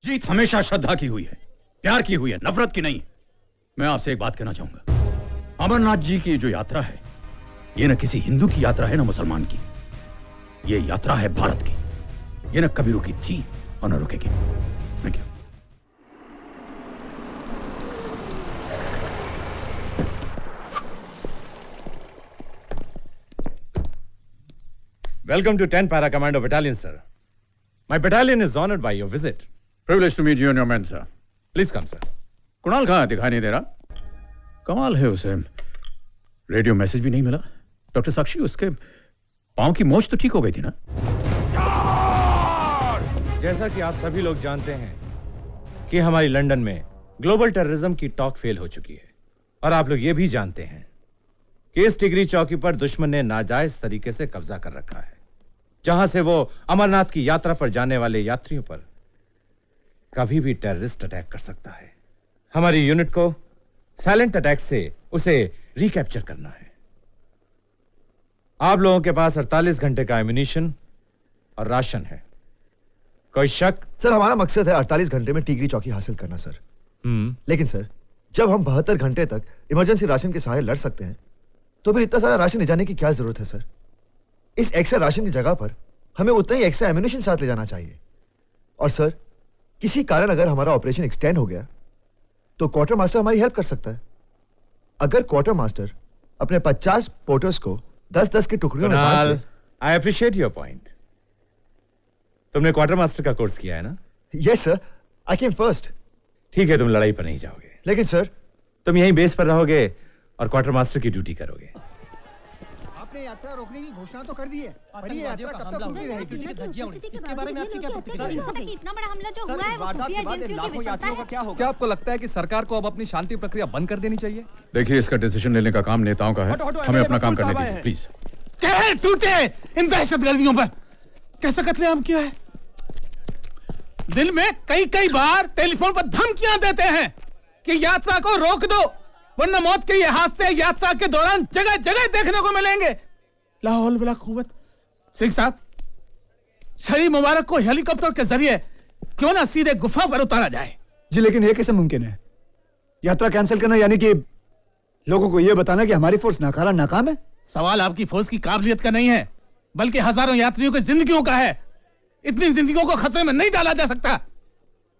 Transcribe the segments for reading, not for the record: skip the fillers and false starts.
जीत हमेशा श्रद्धा की हुई है, प्यार की हुई है, नफरत की नहीं। मैं आपसे एक बात कहना चाहूंगा, अमरनाथ जी की जो यात्रा है, ये न किसी हिंदू की यात्रा है, न मुसलमान की। ये यात्रा है भारत की। ये न कभी रुकी थी और न रुकेगी। Thank you. Welcome to 10 Para Commando Battalion, sir. My battalion is honored by your visit. Privileged to meet you and your men, sir. Please come, sir. Kunal कहाँ है? दिखाई नहीं दे रहा। कमाल है, उसे रेडियो मैसेज भी नहीं मिला। डॉक्टर साक्षी, उसके पांव की मोच तो ठीक हो गई थी ना? जैसा कि आप सभी लोग जानते हैं कि हमारी लंदन में ग्लोबल टेररिज्म की टॉक फेल हो चुकी है, और आप लोग ये भी जानते हैं कि इस टिगरी चौकी पर दुश्मन ने नाजायज तरीके से कब्जा कर रखा है, जहां से वो अमरनाथ की यात्रा पर जाने वाले यात्रियों पर कभी भी टेररिस्ट अटैक कर सकता है। हमारी यूनिट को साइलेंट अटैक से उसे रिकैप्चर करना है। आप लोगों के पास 48 घंटे का एम्यूनिशन और राशन है। कोई शक? सर, हमारा मकसद है 48 घंटे में टिगरी चौकी हासिल करना, सर। लेकिन सर, जब हम 72 घंटे तक इमरजेंसी राशन के सहारे लड़ सकते हैं, तो फिर इतना सारा राशन ले जाने की क्या जरूरत है, सर? इस एक्स्ट्रा राशन की जगह पर हमें उतना ही एक्स्ट्रा एम्यूनिशन साथ ले जाना चाहिए। और सर, किसी कारण अगर हमारा ऑपरेशन एक्सटेंड हो गया तो क्वार्टर मास्टर हमारी हेल्प कर सकता है। अगर क्वार्टर मास्टर अपने 50 पोर्टर्स को 10-10 के टुकड़ियों में बांट दे। I appreciate your point. तुमने क्वार्टर मास्टर का कोर्स किया है ना? Yes sir, I came first. ठीक है, तुम लड़ाई पर नहीं जाओगे, लेकिन सर, तुम यहीं बेस पर रहोगे और क्वार्टर मास्टर की ड्यूटी करोगे। आपने यात्रा रोकने की घोषणा तो कर दी है, पर ये यात्रा कब तक रुकी रहेगी? इसके बारे में आपकी क्या प्रतिक्रिया है? इतना बड़ा हमला जो हुआ है वो खुफिया एजेंसियों की विफलता है। क्या आपको लगता है कि सरकार को अब अपनी शांति प्रक्रिया बंद कर देनी चाहिए? देखिए, इसका डिसीजन लेने का काम नेताओं का है। हमें अपना काम करने दीजिए, प्लीज। कहर टूटे इन दहशतगर्दियों पर। कैसा कत्लेआम किया है? दिल में कई बार टेलीफोन पर धमकियां देते हैं कि यात्रा को रोक दो, वरना मौत के ये हादसे यात्रा के दौरान जगह जगह देखने को मिलेंगे। ला हौल वला कुव्वत। सिंह साहब, छड़ी मुबारक को हेलीकॉप्टर के जरिए क्यों ना सीधे गुफा पर उतारा जाए? जी, लेकिन यह कैसे मुमकिन है? यात्रा कैंसिल करना यानी कि लोगों को यह बताना कि हमारी फोर्स नाकाम है? सवाल आपकी फोर्स की काबिलियत का नहीं है, बल्कि हजारों यात्रियों की जिंदगियों का है। इतनी जिंदगियों को खतरे में नहीं डाला जा सकता।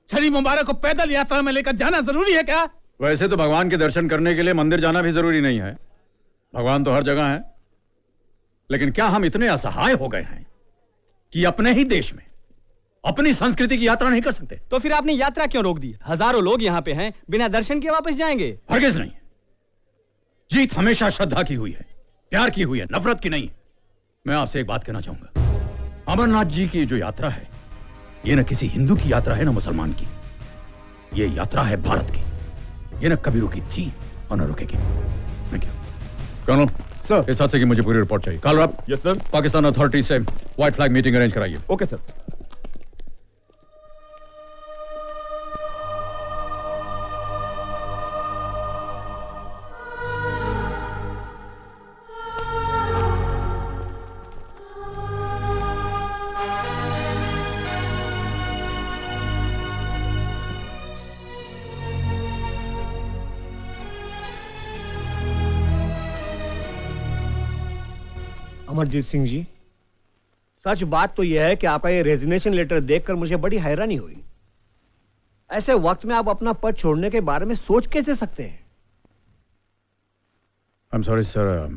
छड़ी मुबारक को पैदल यात्रा में लेकर जाना जरूरी है क्या? वैसे तो भगवान के दर्शन करने के लिए मंदिर जाना भी जरूरी नहीं है। भगवान तो हर जगह है। लेकिन क्या हम इतने असहाय हो गए हैं कि अपने ही देश में अपनी संस्कृति की यात्रा नहीं कर सकते? तो फिर आपने यात्रा क्यों रोक दी? हजारों लोग यहाँ पे हैं, बिना दर्शन के वापस जाएंगे। हरगिज नहीं। जीत हमेशा श्रद्धा की हुई है, प्यार की हुई है, नफरत की नहीं। मैं आपसे एक बात कहना चाहूंगा, अमरनाथ जी की जो यात्रा है, ये न किसी हिंदू की यात्रा है, न मुसलमान की। ये यात्रा है भारत की। ये न कभी रुकी थी और न रुकेगी। Thank you. कर्नल सर, इस हादसे की मुझे पूरी रिपोर्ट चाहिए। कल रात यस सर, पाकिस्तान अथॉरिटी से व्हाइट फ्लैग मीटिंग अरेंज कराइए। Okay sir. अमरजीत सिंह जी, सच बात तो यह है कि आपका ये रेजिग्नेशन लेटर देखकर मुझे बड़ी हैरानी हुई। ऐसे वक्त में आप अपना पद छोड़ने के बारे में सोच कैसे सकते हैं? आई एम सॉरी सर,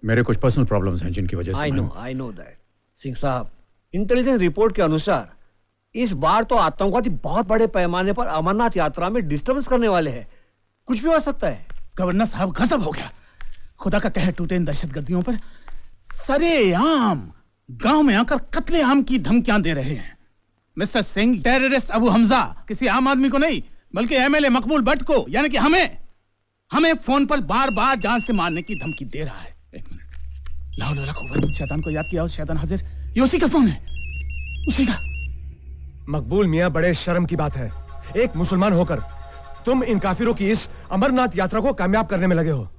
मेरे कुछ पर्सनल प्रॉब्लम्स हैं जिनकी वजह से आई नो दैट। सिंह साहब, इंटेलिजेंस रिपोर्ट के अनुसार इस बार तो आतंकवादी बहुत बड़े पैमाने पर अमरनाथ यात्रा में डिस्टर्बेंस करने वाले हैं। कुछ भी हो सकता है। गवर्नर साहब, गजब हो गया। खुदा का कहर टूटे इन दहशतगर्दियों पर। सरेआम गांव में आकर कत्लेआम की धमकियां दे रहे हैं। मिस्टर सिंह, टेररिस्ट अबू हमजा किसी आम आदमी को नहीं, बल्कि एमएलए मकबूल भट्ट को, यानी कि हमें फोन पर बार बार जान से मारने की धमकी दे रहा है। एक मिनट, लाओ रखो, शैतान को याद किया, शैतान हाजिर। ये उसी का फोन है, उसी का। मकबूल मियां, बड़े शर्म की बात है, एक मुसलमान होकर तुम इन काफिरों की इस अमरनाथ यात्रा को कामयाब करने में लगे हो।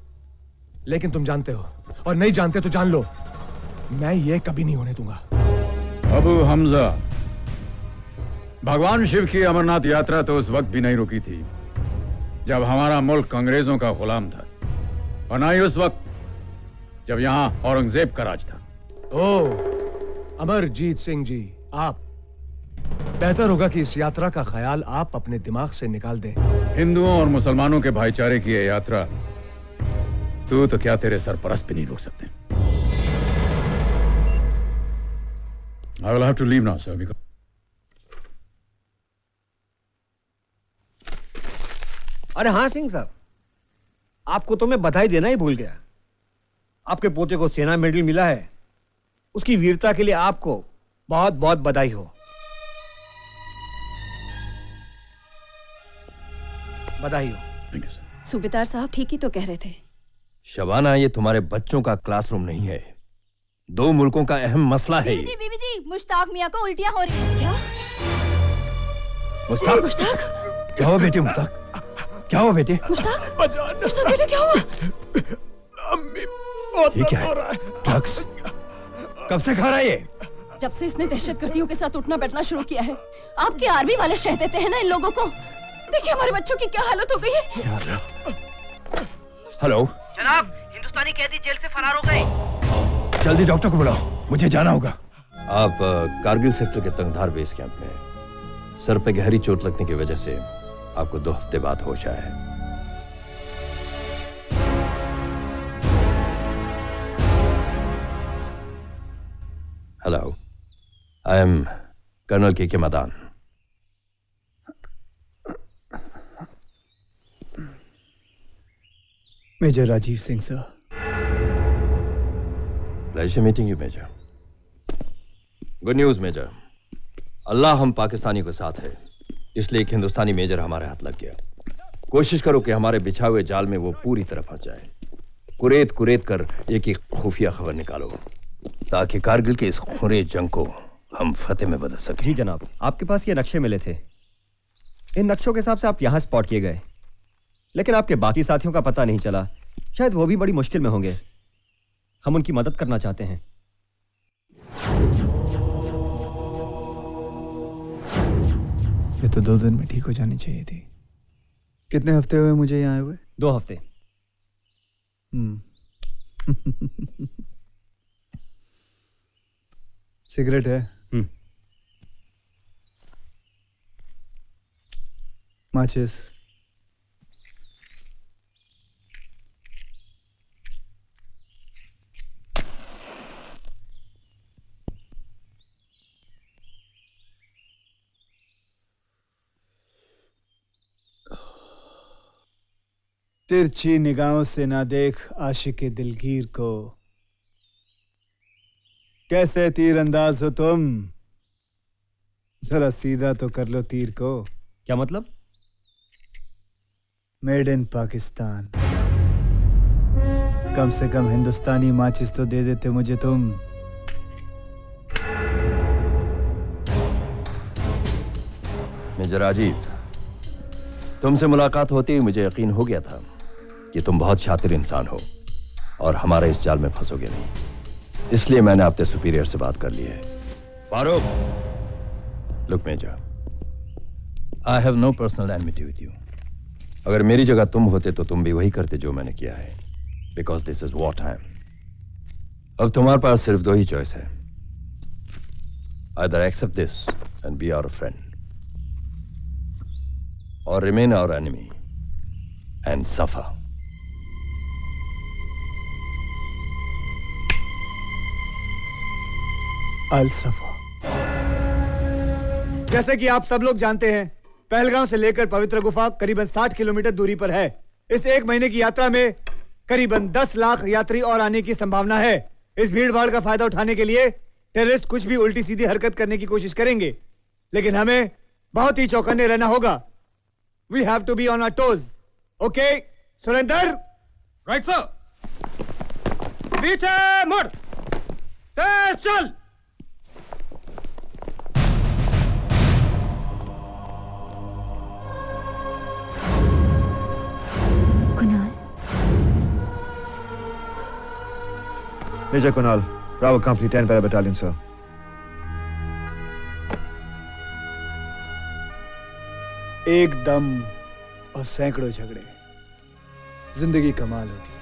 लेकिन तुम जानते हो, और नहीं जानते तो जान लो, मैं ये कभी नहीं होने दूंगा। अबू हमजा, भगवान शिव की अमरनाथ यात्रा तो उस वक्त भी नहीं रुकी थी जब हमारा मुल्क अंग्रेजों का गुलाम था, और ना ही उस वक्त जब यहां औरंगजेब का राज था। ओ अमरजीत सिंह जी, आप बेहतर होगा कि इस यात्रा का ख्याल आप अपने दिमाग से निकाल दें। हिंदुओं और मुसलमानों के भाईचारे की यह यात्रा तू तो क्या तेरे सरपरस्त भी नहीं रोक सकते। I will have to leave now, sir, because... अरे हाँ सिंह साहब, आपको तो मैं बधाई देना ही भूल गया। आपके पोते को सेना मेडल मिला है। उसकी वीरता के लिए आपको बहुत बहुत बधाई हो। बधाई हो। Thank you, sir. सूबेदार साहब ठीक ही तो कह रहे थे। शबाना, ये तुम्हारे बच्चों का क्लासरूम नहीं है, दो मुल्कों का अहम मसला है। बीबी जी, मुश्ताक मियां को उल्टियां हो रही हैं। क्या? मुश्ताक, मुश्ताक? क्या हुआ बेटे? मुश्ताक, क्या हुआ बेटे? मुश्ताक? मुश्ताक बेटे क्या हुआ? ये क्या है? ड्रग्स? कब से खा रहा है ये? जब से इसने दहशतगर्दियों के साथ उठना बैठना शुरू किया है। आपके आर्मी वाले शह देते हैं ना इन लोगों को। देखिए हमारे बच्चों की क्या हालत हो गई है। हेलो जनाब, हिंदुस्तानी कैदी जेल से फरार हो गए। जल्दी डॉक्टर को बुलाओ, मुझे जाना होगा। आप कारगिल सेक्टर के तंगधार बेस कैंप में हैं। सर पे गहरी चोट लगने की वजह से आपको 2 हफ्ते बाद होश आया है। Hello, I am colonel K Madan. Major Rajiv Singh sir. Pleasure meeting you major. Good news major, अल्लाह हम पाकिस्तानी के साथ है, इसलिए एक हिंदुस्तानी मेजर हमारे हाथ लग गया। कोशिश करो कि हमारे बिछा हुए जाल में वो पूरी तरह फंस जाए। कुरेद कुरेद कर एक एक खुफिया खबर निकालो ताकि कारगिल के इस खुरे जंग को हम फतेह में बदल सकें। जी जनाब, आपके पास ये नक्शे मिले थे। इन नक्शों के हिसाब से आप यहां स्पॉट किए गए, लेकिन आपके बाकी साथियों का पता नहीं चला। शायद वो भी बड़ी मुश्किल में होंगे। हम उनकी मदद करना चाहते हैं। ये तो 2 दिन में ठीक हो जानी चाहिए थी। कितने हफ्ते हुए मुझे यहाँ आए हुए? 2 हफ्ते। सिगरेट है? माचिस? तिरछी निगाहों से ना देख आशिक दिलगीर को, कैसे तीर अंदाज हो तुम, जरा सीधा तो कर लो तीर को। क्या मतलब? Made in Pakistan. कम से कम हिंदुस्तानी माचिस तो दे देते मुझे तुम। मेजर राजीव, तुमसे मुलाकात होते ही मुझे यकीन हो गया था कि तुम बहुत शातिर इंसान हो और हमारे इस जाल में फंसोगे नहीं। इसलिए मैंने अपने सुपीरियर से बात कर ली है। Farooq, look major, I have no personal enmity with you. अगर मेरी जगह तुम होते तो तुम भी वही करते जो मैंने किया है, because this is war time. अब तुम्हारे पास सिर्फ 2 ही चॉइस है, either accept this and be our friend, or remain our enemy and suffer. I'll suffer. जैसे कि आप सब लोग जानते हैं, पहलगांव से लेकर पवित्र गुफा करीबन 60 किलोमीटर दूरी पर है। इस 1 महीने की यात्रा में करीबन 10 लाख यात्री और आने की संभावना है। इस भीड़ भाड़ का फायदा उठाने के लिए टेररिस्ट कुछ भी उल्टी सीधी हरकत करने की कोशिश करेंगे, लेकिन हमें बहुत ही चौकन्ने रहना होगा। We have to be on our toes. Okay? Surender? Right sir. पीछे मुड़, तेज चल। Major Kunal, Bravo Company 10 Para Battalion, sir. एक दम और सैकड़ों झगड़े, जिंदगी कमाल होती है।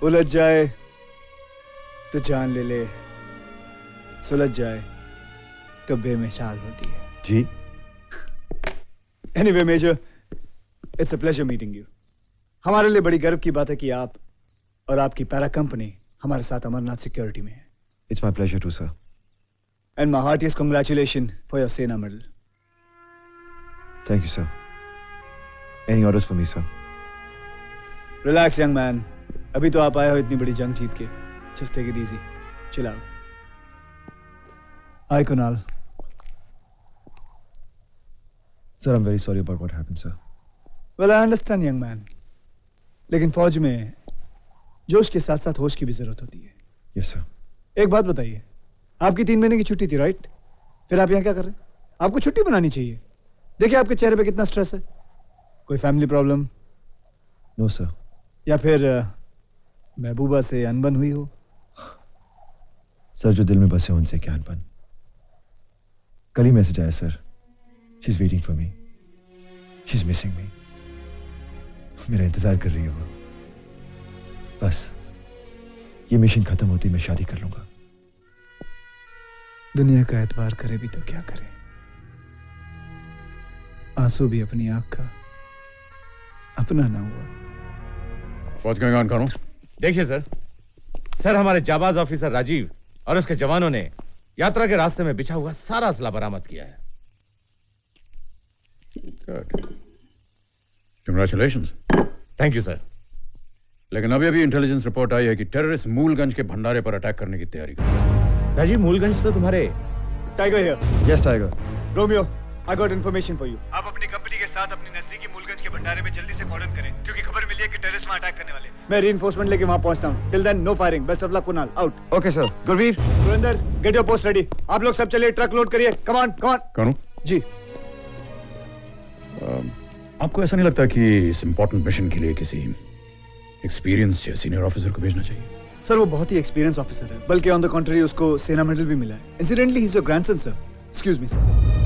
उलझ जाए तो जान ले ले, सुलझ जाए तो बेमिसाल होती है। जी anyway major, it's a pleasure meeting you. हमारे लिए बड़ी गर्व की बात है कि आप और आपकी पैरा कंपनी हमारे साथ अमरनाथ सिक्योरिटी में है। It's my pleasure to sir. And my heartiest congratulation for your Sena medal. Thank you sir. Any orders for me sir? Relax young man, अभी तो आप आए हो इतनी बड़ी जंग जीत के। Just take it easy, chill out. Hi Kunal. Sir I am very sorry about what happened sir. Well I understand young man, लेकिन फौज में जोश के साथ साथ होश की भी जरूरत होती है। Yes sir. एक बात बताइए, आपकी 3 महीने की छुट्टी थी राइट? फिर आप यहाँ क्या कर रहे हैं? आपको छुट्टी बनानी चाहिए। देखिए आपके चेहरे पे कितना स्ट्रेस है। कोई फैमिली प्रॉब्लम? No sir. या फिर महबूबा से अनबन हुई हो? सर जो दिल में बसे उनसे क्या अनबन। कल ही मैसेज आया sir, she is waiting for me, she is missing मी। मेरा इंतजार कर रही है वो। बस ये मिशन खत्म होती मैं शादी कर लूंगा। दुनिया का एतबार करे भी तो क्या करे, आंसू भी अपनी आंख का अपना ना हुआ। What's going on, Colonel? देखिए सर हमारे जाबाज ऑफिसर राजीव और उसके जवानों ने यात्रा के रास्ते में बिछा हुआ सारा असला बरामद किया है। Good. Congratulations. Thank you sir. लेकिन अभी इंटेलिजेंस रिपोर्ट आई है कि टेररिस्ट मूलगंज के भंडारे पर अटैक करने की तैयारी कर रहे हैं। राजीव मूलगंज तो तुम्हारे। Tiger here. Yes tiger. Romeo, I got information for you. आप अपनी कंपनी के साथ अपनी नजदीकी मूलगंज के भंडारे में जल्दी से कॉर्डन करें, क्योंकि खबर मिली है कि टेररिस्ट वहां अटैक करने वाले हैं। मैं रीइंफोर्समेंट लेके वहां पहुंचता हूं। Till then no firing. Best of luck Kunal. Out. Okay sir. Gurveer. Surendra, get your post ready. आप लोग सब चलिए, ट्रक लोड करिए। Come on come on. कौन? जी। आपको ऐसा नहीं लगता कि इस इंपॉर्टेंट मिशन के लिए किसी एक्सपीरियंस या सीनियर ऑफिसर को भेजना चाहिए? सर वो बहुत ही एक्सपीरियंस ऑफिसर है, बल्कि ऑन द कॉन्ट्री उसको सेना मेडल भी मिला है। Incidentally he is your grandson sir. Excuse me sir.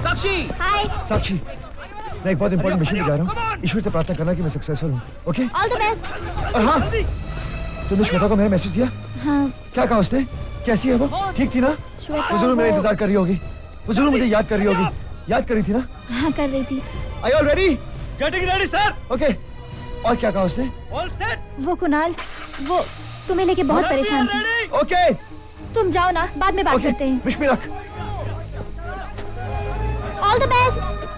Sakshi. Hi. Sakshi, मैं एक बहुत इंपॉर्टेंट मिशन पे जा रहा हूँ। ईश्वर से प्रार्थना करना कि मैं सक्सेसफुल हूँ। ओके? All the best. और हाँ, तुमने श्वेता को मेरा मैसेज दिया? हाँ। क्या कहा उसने? कैसी है वो? ठीक थी ना? वो जरूर मेरा इंतजार कर रही होगी। वो जरूर मुझे याद कर रही होगी। याद कर रही थी ना? हाँ कर रही थी। Are you all ready? Getting ready sir. Okay. और क्या कहा उसने? All set. वो कुणाल, वो तुम्हें लेके बहुत परेशान थी। ओके। तुम जाओ ना, बाद में बात करते हैं। Wish me luck. All the best.